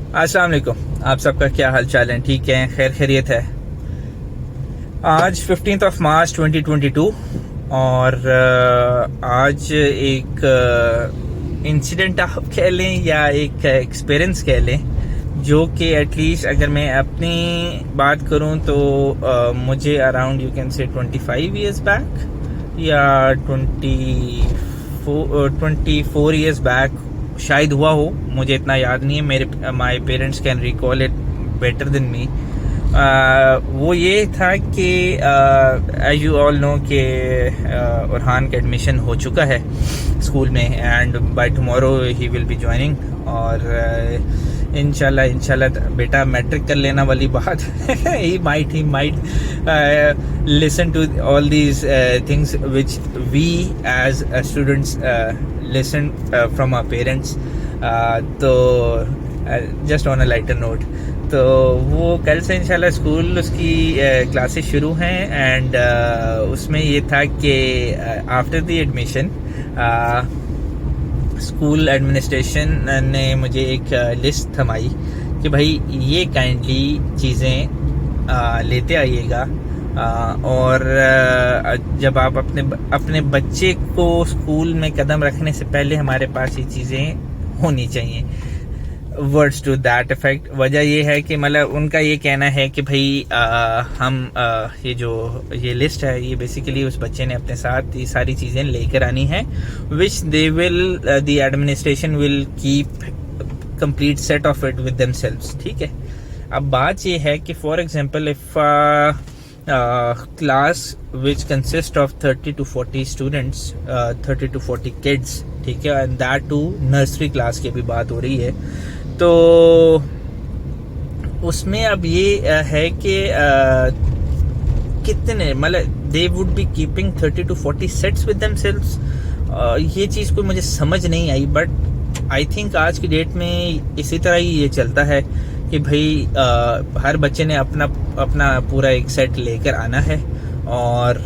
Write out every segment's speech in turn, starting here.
अस्सलाम वालेकुम। आप सबका क्या हाल चाल है? ठीक है, खैर खैरियत है। आज 15 मार्च 2022 और आज एक इंसिडेंट आप कह लें या एक एक्सपीरियंस कह लें, जो कि एटलीस्ट अगर मैं अपनी बात करूं तो मुझे around you can say 25 years back या 24 ईयर्स बैक शायद हुआ हो, मुझे इतना याद नहीं है। मेरे my parents can recall it better than me. वो ये था कि एज यू ऑल नो कि उरहान का एडमिशन हो चुका है स्कूल में and by tomorrow he will be joining. और इंशाल्लाह बेटा मैट्रिक कर लेना वाली बात he might listen to all these things which we as students listen from our parents. तो just on a lighter note, तो वो कल से इंशाल्लाह स्कूल उसकी क्लासेस शुरू हैं एंड उसमें ये था कि after the admission school administration ने मुझे एक लिस्ट थमाई कि भाई ये काइंडली चीज़ें लेते आइएगा और जब आप अपने बच्चे को स्कूल में कदम रखने से पहले हमारे पास ये चीज़ें होनी चाहिए। Words to that effect. वजह ये है कि मतलब उनका ये कहना है कि भाई हम ये लिस्ट है, ये बेसिकली उस बच्चे ने अपने साथ ये सारी चीज़ें लेकर आनी है which they will the administration will keep complete set of it with themselves. ठीक है, अब बात ये है कि for example if class which consist of 30 to 40 students, 30 to 40 kids, ठीक है, and that too nursery class की भी बात हो रही है। तो उसमें अब ये है कि कितने मतलब they would be keeping 30 to 40 sets with themselves. ये चीज़ कोई मुझे समझ नहीं आई, बट आई थिंक आज की डेट में इसी तरह ही ये चलता है कि भाई हर बच्चे ने अपना पूरा एक सेट लेकर आना है और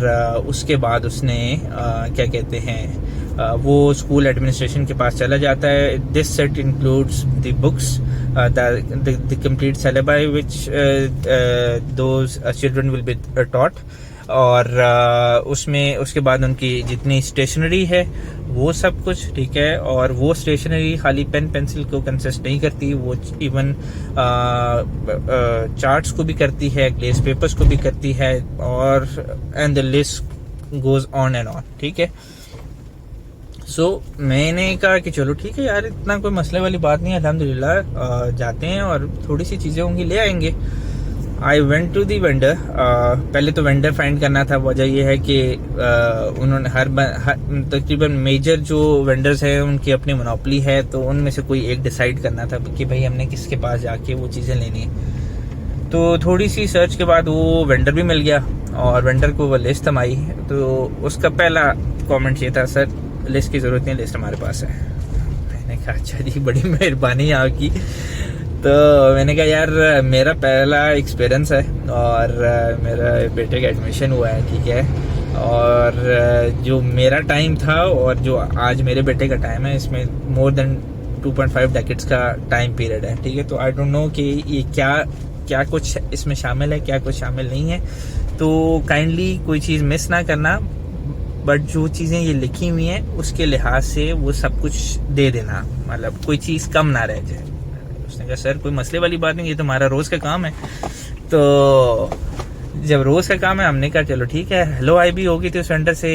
उसके बाद उसने क्या कहते हैं वो स्कूल एडमिनिस्ट्रेशन के पास चला जाता है। This set includes the books, the complete syllabus which those children will be taught, और उसमें उसके बाद उनकी जितनी स्टेशनरी है वो सब कुछ, ठीक है। और वो स्टेशनरी खाली पेन पेंसिल को कंसिस्ट नहीं करती, वो इवन चार्ट्स को भी करती है, ग्लेस पेपर्स को भी करती है, और and the list goes on and on. ठीक है, सो मैंने कहा कि चलो ठीक है यार, इतना कोई मसले वाली बात नहीं है, अल्हम्दुलिल्लाह जाते हैं और थोड़ी सी चीज़ें होंगी ले आएंगे। I went to the vendor. पहले तो वेंडर फाइंड करना था। वजह यह है कि उन्होंने तकरीबन मेजर जो वेंडर्स हैं उनकी अपनी मोनोपोली है, तो उनमें से कोई एक डिसाइड करना था कि भाई हमने किसके पास जाके वो चीज़ें लेनी है। तो थोड़ी सी सर्च के बाद वो वेंडर भी मिल गया और वेंडर को वो लिस्ट थमाई। तो उसका पहला कमेंट ये था, सर लिस्ट की ज़रूरत नहीं, लिस्ट हमारे पास है। मैंने कहा अच्छा जी, बड़ी मेहरबानी आपकी। तो मैंने कहा यार मेरा पहला एक्सपीरियंस है और मेरा बेटे का एडमिशन हुआ है, ठीक है, और जो मेरा टाइम था और जो आज मेरे बेटे का टाइम है, इसमें मोर देन 2.5 डेकेड्स का टाइम पीरियड है, ठीक है। तो आई डोंट नो कि ये क्या कुछ इसमें शामिल है, क्या कुछ शामिल नहीं है। तो काइंडली कोई चीज़ मिस ना करना, बट जो चीज़ें ये लिखी हुई हैं उसके लिहाज से वो सब कुछ दे देना, मतलब कोई चीज़ कम ना रह जाए। उसने कहा सर कोई मसले वाली बात नहीं, ये तो हमारा रोज़ का काम है। तो जब रोज़ का काम है, हमने कहा चलो ठीक है। हेलो हाई भी होगी थी उस वेंडर से।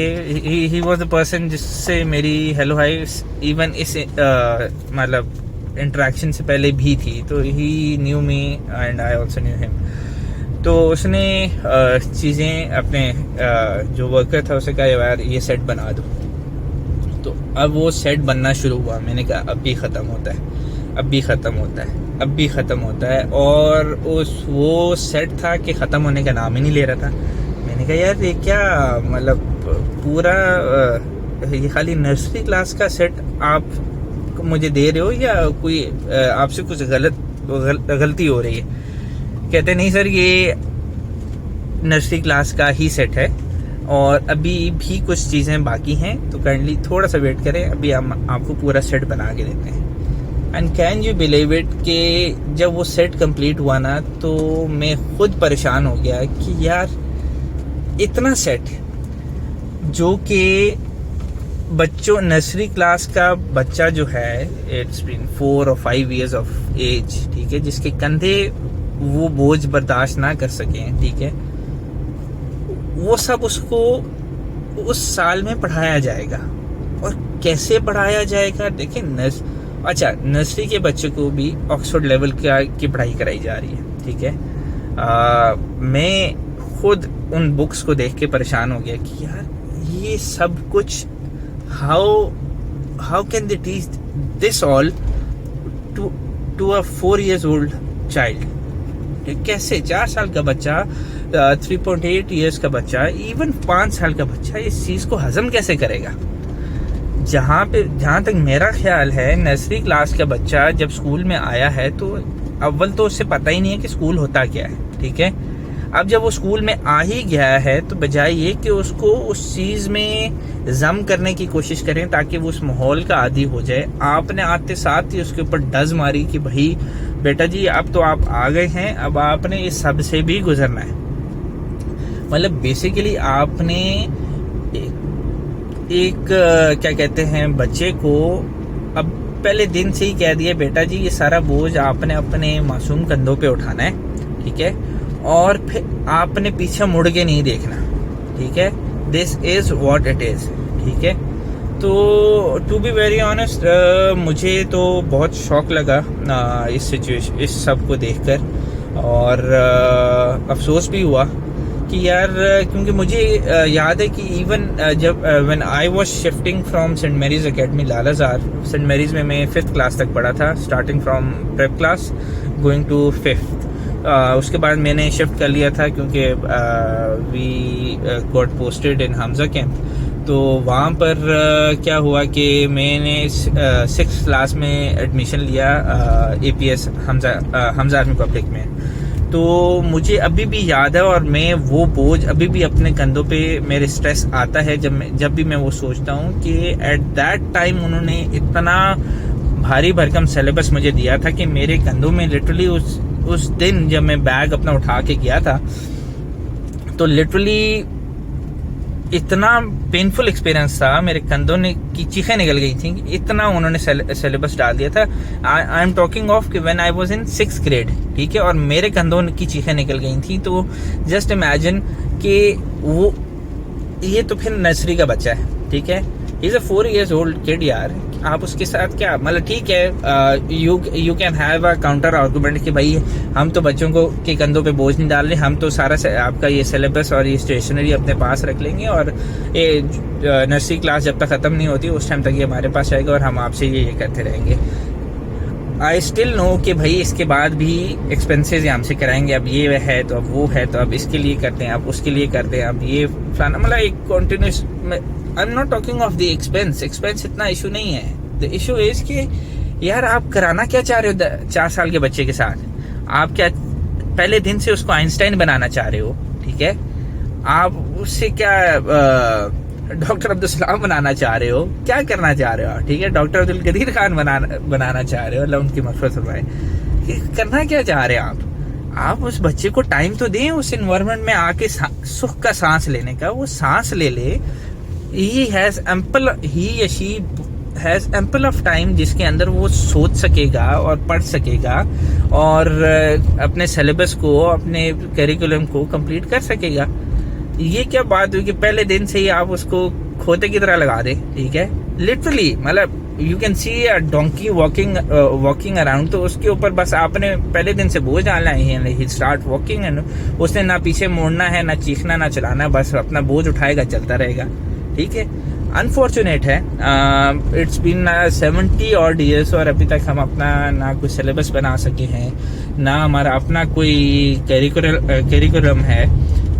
ही वॉज द पर्सन जिससे मेरी हेलो हाई इवन इस मतलब इंटरेक्शन से पहले भी थी। तो he knew me and I also knew him. तो उसने चीज़ें अपने जो वर्कर था उसे कहा यार ये सेट बना दो। तो अब वो सेट बनना शुरू हुआ। मैंने कहा अब भी ख़त्म होता है, अब भी ख़त्म होता है, अब भी ख़त्म होता है, और वो सेट था कि ख़त्म होने का नाम ही नहीं ले रहा था। मैंने कहा यार ये क्या मतलब पूरा ये खाली नर्सरी क्लास का सेट आप मुझे दे रहे हो या कोई आपसे कुछ गलती हो रही है? कहते नहीं सर ये नर्सरी क्लास का ही सेट है और अभी भी कुछ चीज़ें बाकी हैं, तो काइंडली थोड़ा सा वेट करें, अभी हम आपको पूरा सेट बना के देते हैं। And can you believe it कि जब वो सेट कंप्लीट हुआ ना तो मैं खुद परेशान हो गया कि यार इतना सेट जो कि बच्चों नर्सरी क्लास का बच्चा जो है, इट्स बीन 4 और 5 years ऑफ एज, ठीक है, जिसके कंधे वो बोझ बर्दाश्त ना कर सकें, ठीक है, वो सब उसको उस साल में पढ़ाया जाएगा। और कैसे पढ़ाया जाएगा? देखिए नर्सरी के बच्चे को भी ऑक्सफोर्ड लेवल की पढ़ाई कराई जा रही है, ठीक है। मैं खुद उन बुक्स को देख के परेशान हो गया कि यार ये सब कुछ how can they teach this all to a 4 years old child? कैसे 4 साल का बच्चा, 3.8 years का बच्चा, इवन 5 साल का बच्चा इस चीज को हजम कैसे करेगा? जहां तक मेरा ख्याल है, नर्सरी क्लास का बच्चा जब स्कूल में आया है तो अव्वल तो उससे पता ही नहीं है कि स्कूल होता क्या है, ठीक है। अब जब वो स्कूल में आ ही गया है तो बजाय ये कि उसको उस चीज में जम करने की कोशिश करें ताकि वो उस माहौल का आदी हो जाए, आपने आते साथ ही उसके ऊपर डज मारी कि भाई बेटा जी अब तो आप आ गए हैं, अब आपने इस सब से भी गुजरना है। मतलब बेसिकली आपने एक क्या कहते हैं, बच्चे को अब पहले दिन से ही कह दिया बेटा जी ये सारा बोझ आपने अपने मासूम कंधों पे उठाना है, ठीक है, और फिर आपने पीछे मुड़ के नहीं देखना, ठीक है। This is what it is, ठीक है। तो टू बी वेरी ऑनेस्ट मुझे तो बहुत शौक लगा इस सिचुएशन, इस सब को देखकर, और अफसोस भी हुआ कि यार, क्योंकि मुझे याद है कि इवन जब when I was shifting from Saint Mary's academy Lalazar, Saint Mary's में मैं 5th क्लास तक पढ़ा था, starting from prep class going to 5th। उसके बाद मैंने शिफ्ट कर लिया था क्योंकि we got posted in Hamza camp. तो वहाँ पर क्या हुआ कि मैंने 6th क्लास में एडमिशन लिया APS हमजा आर्मी पब्लिक में। तो मुझे अभी भी याद है, और मैं वो बोझ अभी भी अपने कंधों पे, मेरे स्ट्रेस आता है जब भी मैं वो सोचता हूँ कि एट दैट टाइम उन्होंने इतना भारी भरकम सिलेबस मुझे दिया था कि मेरे कंधों में लिटरली उस दिन जब मैं बैग अपना उठा के गया था तो लिटरली इतना पेनफुल एक्सपीरियंस था, मेरे कंधों की चीखें निकल गई थी, इतना उन्होंने सिलेबस डाल दिया था। आई एम टॉकिंग ऑफ कि when I was in 6th grade, ठीक है, और मेरे कंधों की चीखें निकल गई थी। तो जस्ट इमेजिन कि वो ये तो फिर नर्सरी का बच्चा है, ठीक है, is a 4 years old kid यार, आप उसके साथ क्या, मतलब ठीक है, you can have a counter argument कि भाई हम तो बच्चों को के कंधों पे बोझ नहीं डाल रहे, हम तो सारा आपका ये सिलेबस और ये स्टेशनरी अपने पास रख लेंगे, और ये नर्सरी क्लास जब तक खत्म नहीं होती उस टाइम तक ये हमारे पास आएगा और हम आपसे ये करते रहेंगे। आई स्टिल नो कि भाई इसके बाद भी एक्सपेंसेस हमसे कराएंगे, अब ये है तो अब वो है तो अब इसके लिए करते हैं, अब उसके लिए करते हैं, अब ये फलाना, मतलब एक continuous. I am not talking of the expense इतना इशू नहीं है। द इशू इज कि यार आप कराना क्या चाह रहे हो 4 साल के बच्चे के साथ? आप क्या पहले दिन से उसको आइंस्टाइन बनाना चाह रहे हो? ठीक है, आप उससे क्या डॉक्टर अब्दुल सलाम बनाना चाह रहे हो? क्या करना चाह रहे हो? ठीक है, डॉक्टर अब्दुल कदीर खान बनाना चाह रहे हो, अल्लाह उनकी मग़फ़िरत फरमाए। करना क्या चाह रहे हैं आप उस बच्चे को टाइम तो दें उस एनवायरनमेंट में आके सुख का सांस लेने का, वो सांस ले ले। ही या she has ample of time जिसके अंदर वो सोच सकेगा और पढ़ सकेगा और अपने सिलेबस को, अपने करिकुलम को कंप्लीट कर सकेगा। ये क्या बात हुई कि पहले दिन से ही आप उसको खोते की तरह लगा दे? ठीक है, लिटरली, मतलब you can see a donkey walking around, तो उसके ऊपर बस आपने पहले दिन से बोझ डालना है, ही स्टार्ट वॉकिंग, एंड उसने ना पीछे मोड़ना है, ना चीखना, ना चलाना, बस अपना बोझ उठाएगा, चलता रहेगा। ठीक है, अनफॉर्चुनेट है, इट्स बीन 70 odd years और अभी तक हम अपना ना कोई सिलेबस बना सके हैं, ना हमारा अपना कोई करिकुलम है,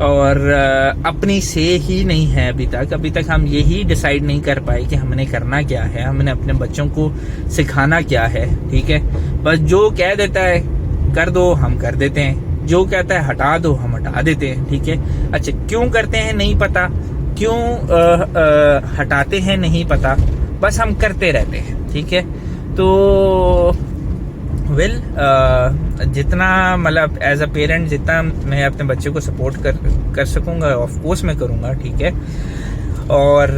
और अपनी से ही नहीं है अभी तक हम यही डिसाइड नहीं कर पाए कि हमने करना क्या है, हमने अपने बच्चों को सिखाना क्या है। ठीक है, बस जो कह देता है कर दो हम कर देते हैं, जो कहता है हटा दो हम हटा देते हैं। ठीक है, अच्छा क्यों करते हैं नहीं पता, क्यों हटाते हैं नहीं पता, बस हम करते रहते हैं। ठीक है, तो जितना मतलब एज अ पेरेंट जितना मैं अपने बच्चे को सपोर्ट कर सकूँगा ऑफ कोर्स मैं करूँगा, ठीक है। और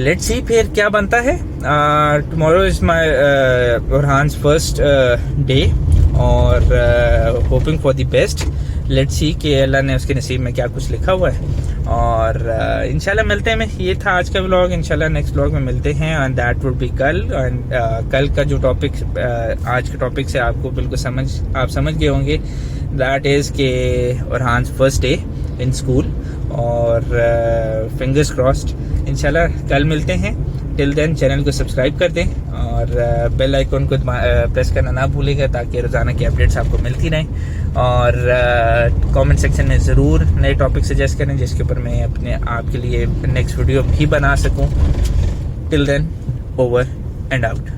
लेट्स सी फिर क्या बनता है। Tomorrow is my Burhan's first day और hoping for the best. Let's see कि अल्लाह ने उसके नसीब में क्या कुछ लिखा हुआ है। और इंशाल्लाह मिलते हैं। ये था आज का व्लॉग। इंशाल्लाह नेक्स्ट व्लॉग में मिलते हैं एंड दैट वुड बी कल। एंड कल का जो टॉपिक आज के टॉपिक से आपको बिल्कुल आप समझ गए होंगे, दैट इज़ के बुरहान्स फर्स्ट डे इन स्कूल। और फिंगर्स क्रॉस्ड इंशाल्लाह कल मिलते हैं। टिल देन चैनल को सब्सक्राइब कर दें और बेल आइकन को प्रेस करना ना भूलिएगा ताकि रोज़ाना की अपडेट्स आपको मिलती रहें। और कमेंट सेक्शन में ज़रूर नए टॉपिक सजेस्ट करें जिसके ऊपर मैं अपने आपके लिए नेक्स्ट वीडियो भी बना सकूं। Till then over and out.